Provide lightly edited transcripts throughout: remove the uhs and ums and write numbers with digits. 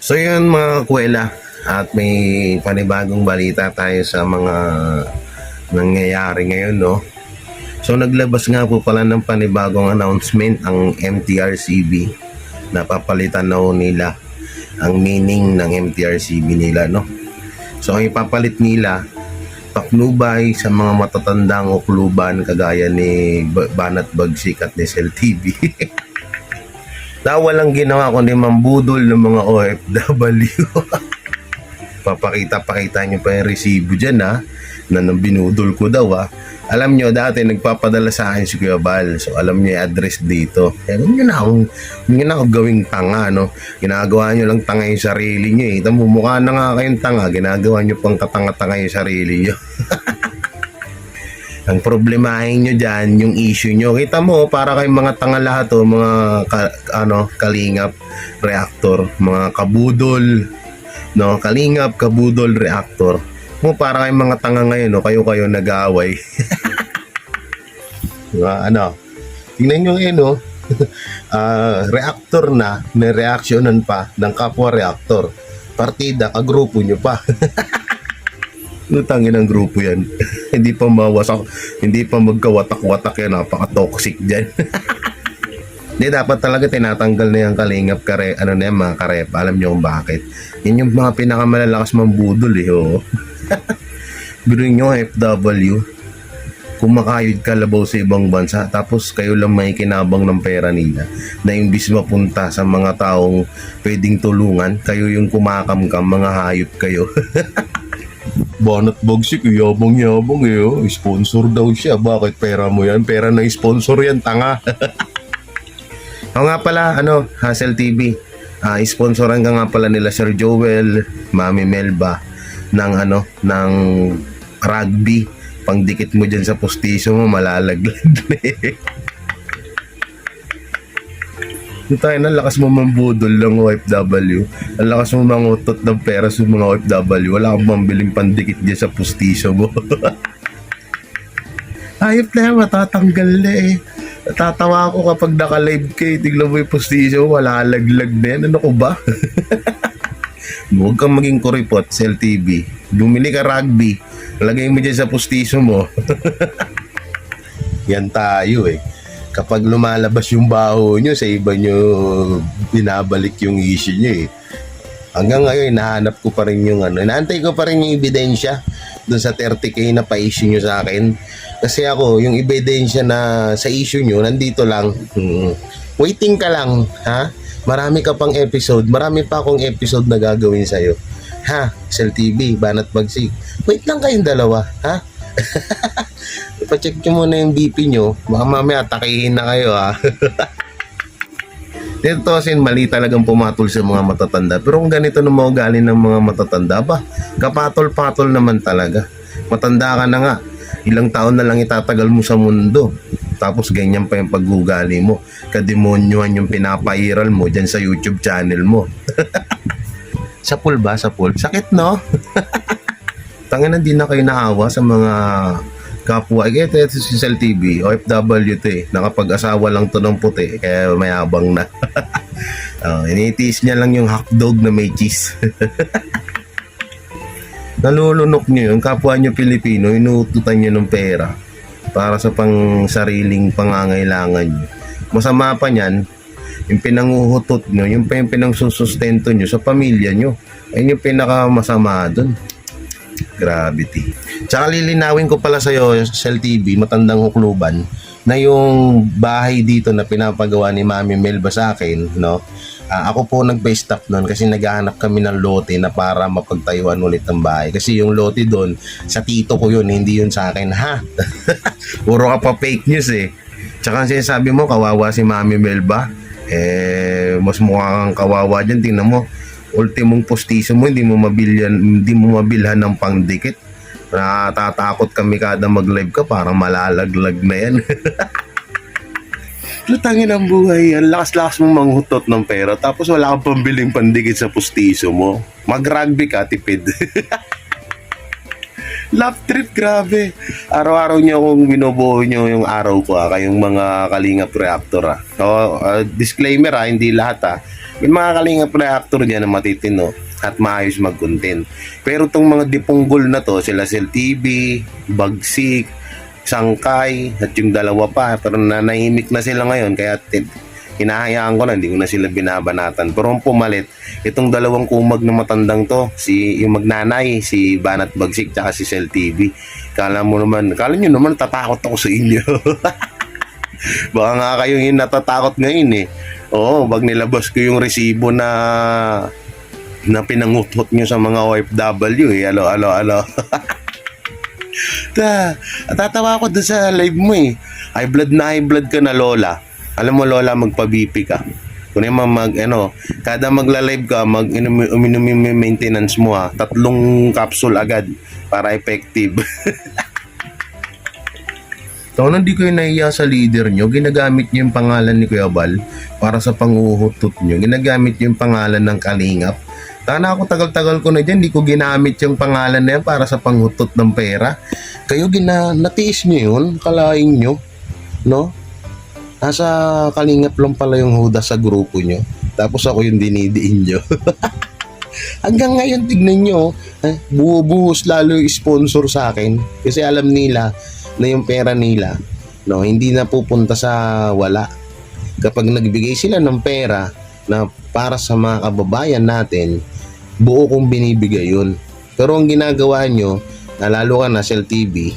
So yun mga kuwela, at may panibagong balita tayo sa mga nangyayari ngayon, no? So naglabas nga po pala ng panibagong announcement ang MTRCB na papalitan na nila ang meaning ng MTRCB nila, no? So ang ipapalit nila, paknubay sa mga matatandang ukluban kagaya ni Banat Bagsik at ni SLTV. Na walang ginawa kundi mambudol ng mga OFW. Pakita nyo pa yung resibo dyan, ha, na nang binudol ko daw, ha. Alam nyo, dati nagpapadala sa akin si Kuya Bal, so alam nyo yung address dito. Kaya huwag nyo na ako gawing tanga, no. Ginagawa nyo lang tanga yung sarili nyo, eh. Mukha na nga kayong tanga, ginagawa nyo pang katanga-tanga yung sarili nyo. Ang problemahin nyo dyan, yung issue nyo. Kita mo, para kayong mga tanga lahat, oh, mga kalingap reactor, mga kabudol, no, kalingap, kabudol, reactor. Mo para kayong mga tanga ngayon, no, kayo nag-aaway. Tingnan nyo ngayon, no. Reactor na, may reaksyonan pa ng kapwa reactor. Partida, kagrupo nyo pa. Lutangin ang grupo yan. Hindi pa mawasak, hindi pa magkawatak-watak yan, napaka-toxic dyan. Hindi, dapat talaga tinatanggal na yung kalingap mga karep. Alam nyo kung bakit. Yan yung mga pinakamalalakas mambudol, eh. Oh. Biruin nyo, FW, kumakayod kalabaw sa ibang bansa, tapos kayo lang may kinabang ng pera nila, na imbis mapunta sa mga taong pwedeng tulungan, kayo yung kumakamkam, mga hayop kayo. Banat Bagsik, yabang-yabang, eh. Oh. Sponsor daw siya. Bakit pera mo yan? Pera na sponsor yan, tanga. O nga pala, Hustle TV, sponsoran ka nga pala nila Sir Joel, Mami Melba ng rugby. Pangdikit mo dyan sa postiso mo, malalaglag na eh. Tayo na, lakas mo mambudol ng OFW. Ang lakas mo mangutot ng pera sa mga OFW. Wala kang mambiling pandikit dyan sa postiso mo. Ayop na yan, matatanggal na eh. Natatawa ako kapag naka-live kayo. Tignan mo yung postiso mo, wala laglag na yan. Ano ko ba? Huwag kang maging kuripot, SLTV. Bumili ka rugby. Lagay mo dyan sa postiso mo. Yan tayo eh. Kapag lumalabas yung baho nyo, sa iba nyo binabalik yung issue nyo eh. Hanggang ngayon, nahanap ko pa rin yung inaantay ko pa rin yung ebidensya doon sa 30K na pa-issue nyo sa akin. Kasi ako, yung ebidensya na sa issue nyo, nandito lang. Waiting ka lang, ha? Marami ka pang episode. Marami pa akong episode na gagawin sa'yo. Ha? SLTV, Banat Bagsik. Wait lang kayong dalawa, ha? Ipacheck nyo muna yung BP nyo. Baka mamaya takihin na kayo, ha? Dito kasi mali talagang pumatol sa mga matatanda. Pero kung ganito na mga ugali ng mga matatanda, ba, kapatol-patol naman talaga. Matanda ka na nga. Ilang taon na lang itatagal mo sa mundo. Tapos ganyan pa yung pag-ugali mo. Kademonyohan yung pinapairal mo dyan sa YouTube channel mo. Sa pool ba? Sa pool? Sakit, no? Tangina, di na kayo naawa sa mga kapwa. Ito si SLTV, OFW to eh. Nakapag-asawa lang to ng puti, kaya mayabang na. Initiis niya lang yung hotdog na may cheese. Nalulunok nyo yun, kapwa nyo Pilipino, inuututan nyo ng pera para sa pang sariling pangangailangan nyo. Masama pa nyan, yung pinanguhutot nyo, yung pinangsusustento nyo sa pamilya nyo. Ayun yung pinakamasama dun. Gravity. Tsaka lilinawin ko pala sa'yo, SLTV, matandang hukluban, na yung bahay dito na pinapagawa ni Mami Melba sa akin, no? Ako po nag-base stop nun kasi naghahanap kami ng lote na para mapagtayuan ulit ng bahay. Kasi yung lote doon, sa tito ko yun, hindi yun sa akin, ha? Puro ka pa fake news eh. Tsaka sinasabi mo, kawawa si Mami Melba. Mas mukha kang kawawa dyan, tingnan mo. Ultimong postiso mo, hindi mo mabilhan ng pangdikit. Natatakot kami kada mag-live ka, parang malalaglag na yan. Lutangin ang buhay, ang lakas-lakas mong manghutot ng pera, tapos wala kang pambiling pandikit sa postiso mo. Mag-rugby ka, tipid. Love trip, grabe. Araw-araw niyo kung binubuo niyo yung araw ko, kayong mga kalingap reactor. So, disclaimer hindi lahat May mga kalingap reactor dyan na matitino at maayos mag-content. Pero itong mga dipunggol na to, sila Cell TV, Bagsik, Sangkay, at yung dalawa pa, pero nanahimik na sila ngayon, kaya hinahayaan ko na, hindi ko na sila binabanatan. Pero ang pumalit, itong dalawang kumag na matandang to, yung magnanay, si Banat Bagsik, tsaka si Cell TV. Kala nyo naman, tatakot ako sa inyo. Baka nga kayo yung natatakot ngayon eh. Oo, pag nilabas ko yung resibo na pinangutot nyo sa mga OFW eh. Alo. Tatawa ako doon sa live mo eh. High blood ka na, Lola. Alam mo, Lola, magpa-BP ka. Kung naman kada magla-live ka, uminom yung maintenance mo ha. 3 capsule agad para effective. Taon hindi ko yung nahiya sa leader nyo, ginagamit nyo yung pangalan ni Kuya Bal para sa panguhutot nyo. Ginagamit nyo yung pangalan ng Kalingap. Tana ako tagal-tagal ko na dyan, hindi ko ginamit yung pangalan na yan para sa panghutot ng pera. Kayo natiis nyo yun, kalain nyo, no? Nasa Kalingap lang pala yung huda sa grupo nyo. Tapos ako yung dinidiin nyo. Hanggang ngayon, tignan nyo, buhos lalo yung sponsor sa akin. Kasi alam nila na yung pera nila, no, hindi na pupunta sa wala. Kapag nagbigay sila ng pera na para sa mga kababayan natin, buo kong binibigay yun. Pero ang ginagawa nyo, lalo ka na Cell TV,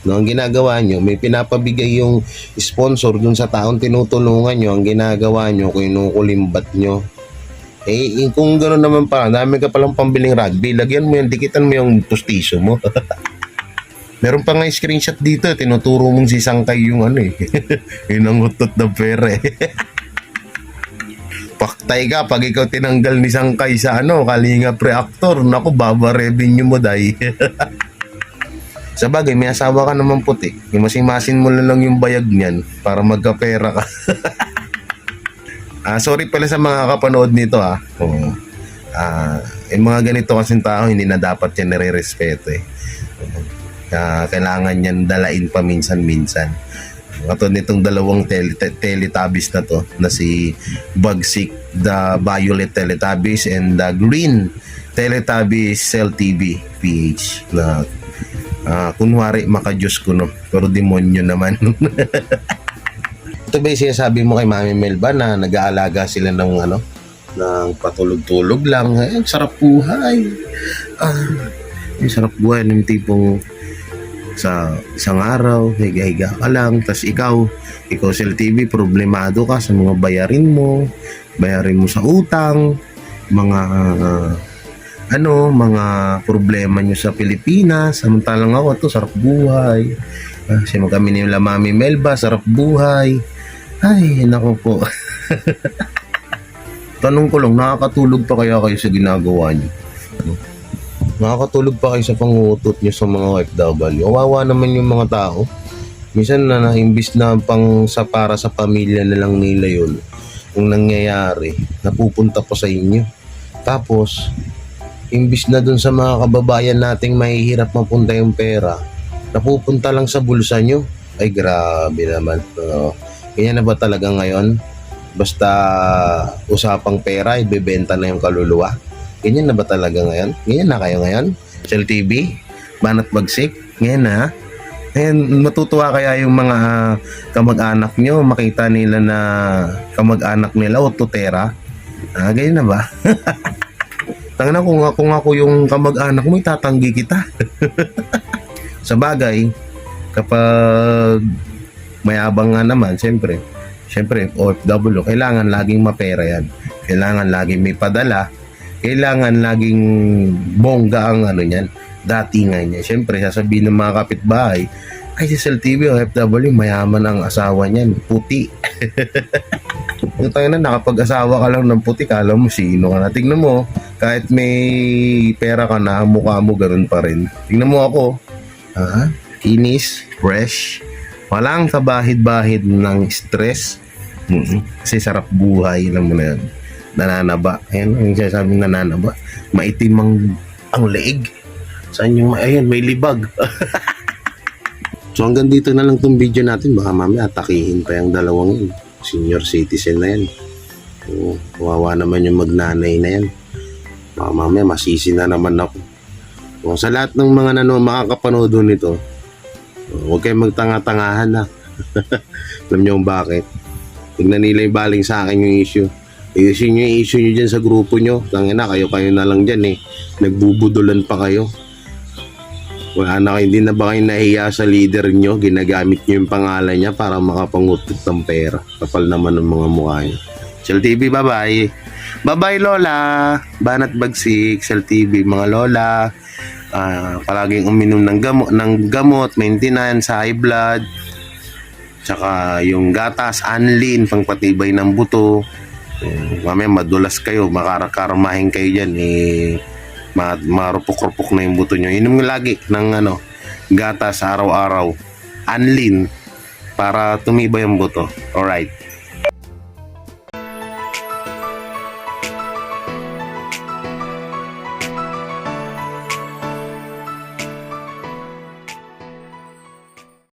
no, ang ginagawa nyo, may pinapabigay yung sponsor dun sa taong tinutulungan nyo, ang ginagawa nyo, kinukulimbat nyo. Kung gano'n naman pa, dami ka palang pambiling rugby, lagyan mo yan, dikitan mo yung pustiso mo. Meron pa nga screenshot dito, tinuturo mong si Sangkay yung yun ang hutot ng pera eh. Paktay ka pag ikaw tinanggal ni Sangkay sa Kalingap reactor, naku, baba revenue mo dahi. Sa bagay, may asawa ka naman puti, masimasin mo lang yung bayag niyan para magkapera ka. Sorry pala sa mga kapanood nito yung mga ganito kasing tao, hindi na dapat yan nire-respeto eh. Kailangan yan dalain pa minsan-minsan. Katulad nitong dalawang Teletubbies na to, na si Bagsik, the Violet Teletubbies, and the Green Teletubbies Cell TV PH, na kunwari makajus ko no, pero demonyo naman. Ito ba yung sinasabi mo kay Mami Melba na nag-aalaga sila ng ng patulog-tulog lang? Sarap buhay. Sarap buhay ng tipong sa isang araw, higa-higa ka lang, tas ikaw Cell TV, problemado ka sa mga bayarin mo sa utang, mga mga problema nyo sa Pilipinas. Samantalang ako, to sarap buhay. Kasi kami nila Mami Melba, sarap buhay. Ay, nako po. Tanong ko lang, nakakatulog pa kaya kayo sa ginagawa nyo? Nakakatulog pa kayo sa pangutot nyo sa mga OFW? Kawawa naman yung mga tao. Minsan imbis na para sa pamilya na lang nila yun, yung nangyayari, napupunta pa sa inyo. Tapos, imbis na dun sa mga kababayan nating mahihirap mapunta yung pera, napupunta lang sa bulsa nyo. Ay, grabe naman. Ganyan na ba talaga ngayon? Basta usapang pera, ibebenta na yung kaluluwa. Ganyan na ba talaga ngayon? Ganyan na kayo ngayon? Cell TV? Banat Bagsik? Ganyan na? Matutuwa kaya yung mga kamag-anak nyo, makita nila na kamag-anak nila o tutera? Ganyan na ba? Tangina, kung ako yung kamag-anak mo, itatanggi kita. Sa bagay, kapag mayabang nga naman, siyempre, OFW, kailangan laging mapera yan. Kailangan laging may padala. Kailangan laging bongga ang niyan, datingan niya. Siyempre, sasabihin ng mga kapitbahay, ay si Cell TV, OFW, mayaman ang asawa niyan, puti. Kung tayo na, nakapag-asawa ka lang ng puti, kala mo sino ka na. Tingnan mo, kahit may pera ka na, mukha mo ganun pa rin. Tingnan mo ako, kinis, fresh, walang kabahid-bahid ng stress. Kasi sarap buhay, alam mo na yan. Nananaba. Ayan, yung sinasabing nananaba. Maitim ang leeg. Saan yung, ayan, may libag. So hanggang dito na lang tong video natin. Baka mamaya atakihin pa yung dalawang yun. Senior citizen na yan. Oo, kawawa naman yung magnanay na yan. Mamaya masisi na naman ako. O, sa lahat ng mga makakapanood nito, huwag kayong magtanga-tangahan na. Alam niyo kung bakit? Tignan nila yung baling sa akin yung issue. Ayusin nyo yung issue nyo dyan sa grupo nyo. Tangina, kayo na lang dyan eh. Nagbubudulan pa kayo. Wala na kayo, hindi na ba kayo nahiya sa leader nyo? Ginagamit nyo yung pangalan niya para makapangutot ng pera. Kapal naman ng mga mukha nyo. Cell TV, bye-bye. Bye-bye, Lola. Banat Bagsik, Cell TV, mga Lola. Palaging uminom ng gamot, maintenance, high blood. Tsaka yung gatas, anlin, pangpatibay ng buto. Mamaya madulas kayo, makarakarmahin kayo dyan. Marupok-rupok na yung buto nyo. Inom nyo lagi ng gatas araw-araw. Anlin, para tumibay ang buto. Alright.